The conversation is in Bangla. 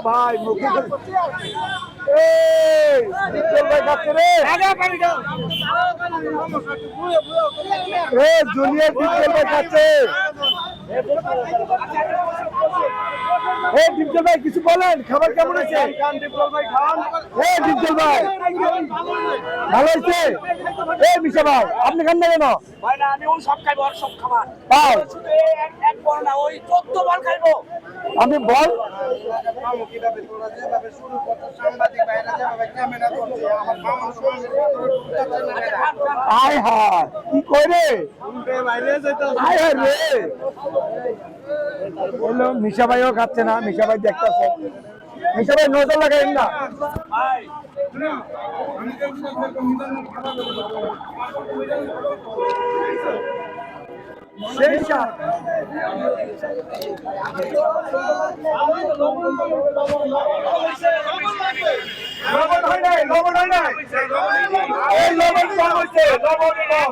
ভাই মুখে ভাই খাচ্ছে রে জুনিয়র ডিপজল ভাই খাচ্ছে। ডিপজল ভাই কিছু বলেন, খাবার কেমন আছে? ডিপজল ভাই ভালো হয়েছে। মিশা ভাই আপনি খান না কেন? ভাই না আমি ওই সব খাইবো আর সব খাবার শুধু এক বড় না ওই 14 বার খাইবো আমি বল আয় হায় কি করে আয় হায় রে বললো মিশা ভাইও খাচ্ছে না। মিশা ভাই দেখতেছে, মিশা ভাই নজর লাগাইন না। সেই সাত লবণ হয় নাই, লবণ হয় নাই, এই লবণ কম হচ্ছে, লবণ কম।